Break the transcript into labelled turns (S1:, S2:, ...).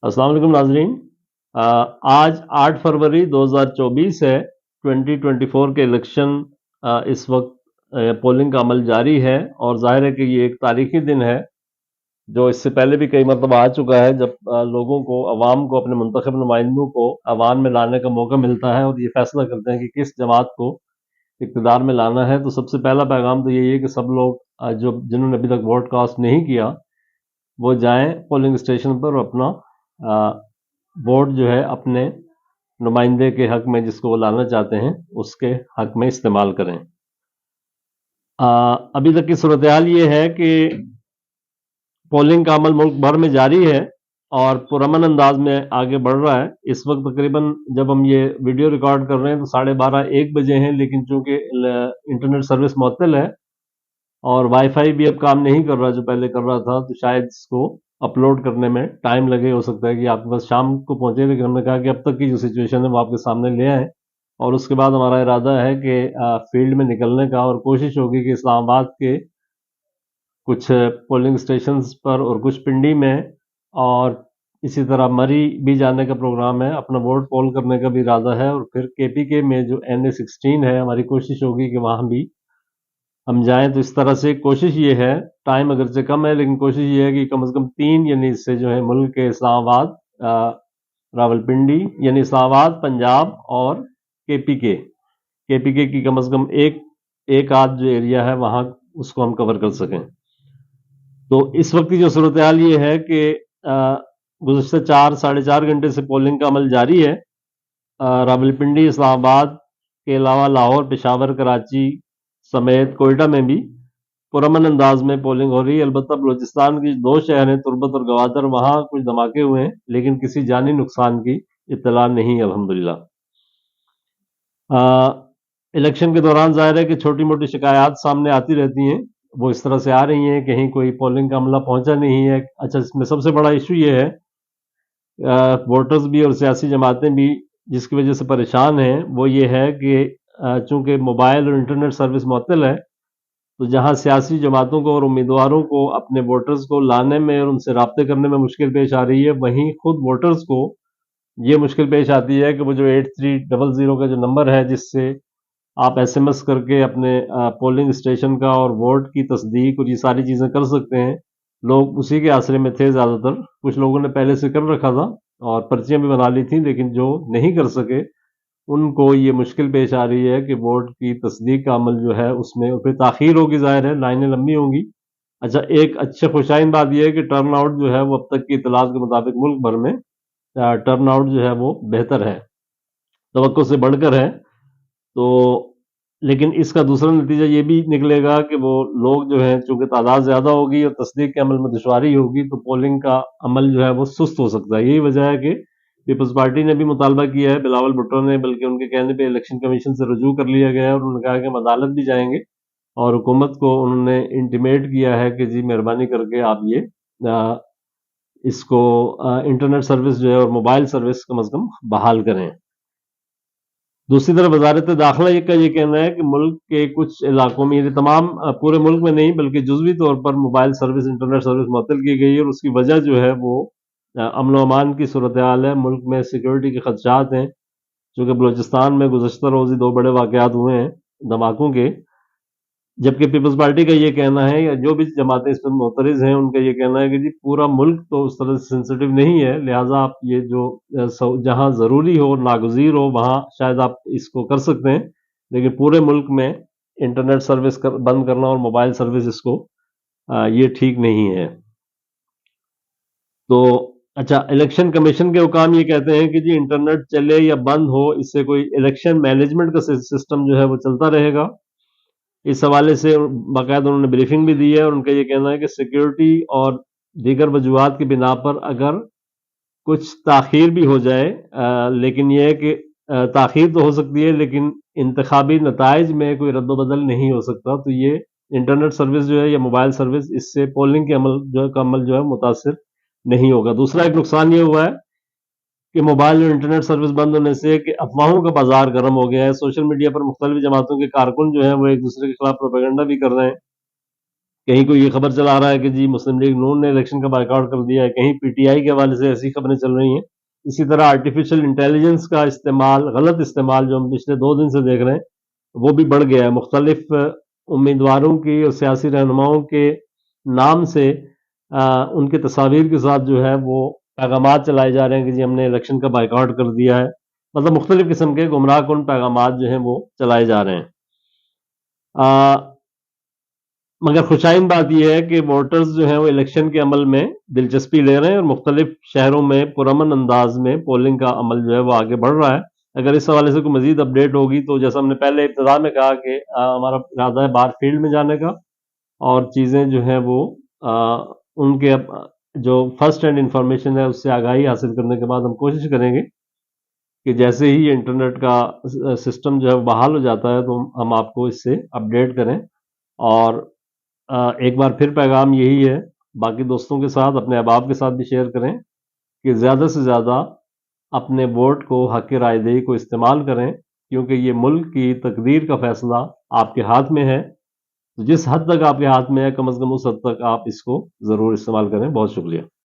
S1: अस्सलाम वालेकुम नाजरीन। आज 8 फरवरी 2024 है। 2024 के इलेक्शन इस वक्त पोलिंग का अमल जारी है और जाहिर है कि ये एक तारीखी दिन है जो इससे पहले भी कई मरतबा आ चुका है, जब लोगों को, अवाम को, अपने मुंतखब नुमाइंदों को अवाम में लाने का मौका मिलता है और ये फैसला करते हैं कि किस जमात को इक़्तिदार में लाना है। तो सबसे पहला पैगाम तो यही है कि सब लोग जो जिन्होंने अभी तक वोट कास्ट नहीं किया वो जाएं पोलिंग स्टेशन पर और अपना वोट जो है अपने नुमाइंदे के हक में, जिसको वो लाना चाहते हैं, उसके हक में इस्तेमाल करें। अभी तक की सूरत हाल ये है कि पोलिंग का अमल मुल्क भर में जारी है और पुरअमन अंदाज में आगे बढ़ रहा है। इस वक्त तकरीबन जब हम ये वीडियो रिकॉर्ड कर रहे हैं तो 12:30-1 बजे हैं, लेकिन चूंकि इंटरनेट सर्विस मुअत्तल है और वाईफाई भी अब काम नहीं कर रहा जो पहले कर रहा था, तो शायद इसको अपलोड करने में टाइम लगे। हो सकता है कि आपके पास शाम को पहुंचे, लेकिन हमने कहा कि अब तक की जो सिचुएशन है वो आपके सामने ले आए और उसके बाद हमारा इरादा है कि फील्ड में निकलने का, और कोशिश होगी कि इस्लामाबाद के कुछ पोलिंग स्टेशंस पर और कुछ पिंडी में और इसी तरह मरी भी जाने का प्रोग्राम है। अपना वोट पोल करने का भी इरादा है और फिर केपीके में जो NA-16 है, हमारी कोशिश होगी कि वहां भी हम जाएं। तो इस तरह से कोशिश ये है, टाइम अगरचे कम है लेकिन कोशिश ये है कि कम से कम 3 यानी इससे जो है मुल्क के इस्लामाबाद, रावलपिंडी यानी इस्लामाबाद, पंजाब और केपीके की कम से कम एक आध जो एरिया है वहां उसको हम कवर कर सकें। तो इस वक्त की जो सूरत हाल ये है कि गुज़श्ता 4-4.5 घंटे से पोलिंग का अमल जारी है। रावलपिंडी, इस्लामाबाद के अलावा लाहौर, पेशावर, कराची समेत कोयटा में भी पुरअमन अंदाज में पोलिंग हो रही है। अलबत्ता बलूचिस्तान की 2 शहर हैं, तुर्बत और गवादर, वहां कुछ धमाके हुए हैं लेकिन किसी जानी नुकसान की इत्तला नहीं, अल्हम्दुलिल्लाह। इलेक्शन के दौरान जाहिर है कि छोटी मोटी शिकायत सामने आती रहती हैं, वो इस तरह से आ रही हैं, कहीं कोई पोलिंग का अमला पहुंचा नहीं है। अच्छा, इसमें सबसे बड़ा इशू ये है, वोटर्स भी और सियासी जमातें भी जिसकी वजह से परेशान हैं, वो ये है कि चूंकि मोबाइल और इंटरनेट सर्विस मुअत्तल है, तो जहां सियासी जमातों को और उम्मीदवारों को अपने वोटर्स को लाने में और उनसे राब्ते करने में मुश्किल पेश आ रही है, वहीं खुद वोटर्स को ये मुश्किल पेश आती है कि वो जो 8300 का जो नंबर है जिससे आप SMS करके अपने पोलिंग स्टेशन का और वोट की तस्दीक और ये सारी चीज़ें कर सकते हैं, लोग उसी के आसरे में थे ज़्यादातर। कुछ लोगों ने पहले से कर रखा था और पर्चियां भी बना ली थी, लेकिन जो नहीं कर सके उनको ये मुश्किल पेश आ रही है कि वोट की तस्दीक का अमल जो है उसमें फिर ताख़ीर होगी, ज़ाहिर है लाइनें लंबी होंगी। अच्छा, एक अच्छे खुशाइन बात यह है कि टर्न आउट जो है वो अब तक की इतलात के मुताबिक मुल्क भर में टर्न आउट जो है वो बेहतर है, तवक्को से बढ़कर है। तो लेकिन इसका दूसरा नतीजा ये भी निकलेगा कि वो लोग जो हैं, चूंकि तादाद ज़्यादा होगी और तस्दीक के अमल में दुश्वारी होगी, तो पोलिंग का अमल जो है वो सुस्त हो सकता है। यही वजह है कि पीपल्स पार्टी ने भी मुतालबा किया है, बिलावल भुट्टो ने, बल्कि उनके कहने पे इलेक्शन कमीशन से रुजू कर लिया गया है और उन्होंने कहा कि हम अदालत भी जाएंगे और हुकूमत को उन्होंने इंटीमेट किया है कि जी मेहरबानी करके आप ये इसको इंटरनेट सर्विस जो है और मोबाइल सर्विस कम अज़ कम बहाल करें। दूसरी तरफ वजारत दाखिला का ये कहना है कि मुल्क के कुछ इलाकों में, ये तमाम पूरे मुल्क में नहीं बल्कि जुज़वी तौर पर मोबाइल सर्विस, इंटरनेट सर्विस मुअत्तल की गई है और उसकी वजह जो है वो अमन अमान की सूरत हाल है। मुल्क में सिक्योरिटी के खदशात हैं, चूँकि बलूचिस्तान में गुज़श्ता रोज़ 2 बड़े वाक़यात हुए हैं धमाकों के, जबकि पीपल्स पार्टी का ये कहना है, या जो भी जमातें इस पर मुतरज़ हैं उनका ये कहना है कि जी पूरा मुल्क तो उस तरह से सेंसिटिव नहीं है, लिहाजा आप ये जो जहां ज़रूरी हो, नागुज़ीर हो, वहां शायद आप इसको कर सकते हैं, लेकिन पूरे मुल्क में इंटरनेट सर्विस बंद करना और मोबाइल सर्विस इसको ये ठीक नहीं है। तो अच्छा, इलेक्शन कमीशन के हुकाम ये कहते हैं कि जी इंटरनेट चले या बंद हो, इससे कोई इलेक्शन मैनेजमेंट का सिस्टम जो है वो चलता रहेगा। इस हवाले से बाकायदा उन्होंने ब्रीफिंग भी दी है और उनका ये कहना है कि सिक्योरिटी और दीगर वजूहात की बिना पर अगर कुछ ताख़ीर भी हो जाए, लेकिन यह है कि ताख़ीर तो हो सकती है लेकिन इंतखाबी नताइज में कोई रद्द-बदल नहीं हो सकता, तो ये इंटरनेट सर्विस जो है या मोबाइल सर्विस, इससे पोलिंग के अमल जो है मुतासिर नहीं होगा। दूसरा एक नुकसान ये हुआ है कि मोबाइल और इंटरनेट सर्विस बंद होने से कि अफवाहों का बाजार गर्म हो गया है। सोशल मीडिया पर मुख्तलिफ जमातों के कारकुन जो हैं वो एक दूसरे के खिलाफ प्रोपेगेंडा भी कर रहे हैं कहीं कोई ये खबर चला रहा है कि जी मुस्लिम लीग नून ने इलेक्शन का बायकॉट कर दिया है, कहीं पीटीआई के हवाले से ऐसी खबरें चल रही हैं। इसी तरह आर्टिफिशियल इंटेलिजेंस का इस्तेमाल, गलत इस्तेमाल जो हम पिछले 2 दिन से देख रहे हैं, वो भी बढ़ गया है। मुख्तलिफ उम्मीदवारों की और सियासी रहनुमाओं के नाम से उनके तस्वीर के साथ जो है वो पैगामात चलाए जा रहे हैं कि जी हमने इलेक्शन का बायकॉट कर दिया है। मतलब मुख्तलिफ किस्म के गुमराह कुन पैगामात जो हैं वो चलाए जा रहे हैं। मगर खुशाइन बात यह है कि वोटर्स जो हैं वो इलेक्शन के अमल में दिलचस्पी ले रहे हैं और मुख्तलिफ शहरों में पुरअमन अंदाज में पोलिंग का अमल जो है वो आगे बढ़ रहा है। अगर इस हवाले से कोई मजीद अपडेट होगी तो जैसा हमने पहले इब्तिदा में कहा कि हमारा इरादा है बाहर फील्ड में जाने का, और चीज़ें जो हैं वो उनके जो फर्स्ट हैंड इंफॉर्मेशन है उससे आगाही हासिल करने के बाद हम कोशिश करेंगे कि जैसे ही इंटरनेट का सिस्टम जो है वो बहाल हो जाता है तो हम आपको इससे अपडेट करें। और एक बार फिर पैगाम यही है, बाकी दोस्तों के साथ, अपने अहबाब के साथ भी शेयर करें कि ज़्यादा से ज़्यादा अपने वोट को हक़ राय दही को इस्तेमाल करें, क्योंकि ये मुल्क की तकदीर का फ़ैसला आपके हाथ में है। तो जिस हद तक आपके हाथ में है, कम अज़ कम उस हद तक आप इसको ज़रूर इस्तेमाल करें। बहुत शुक्रिया।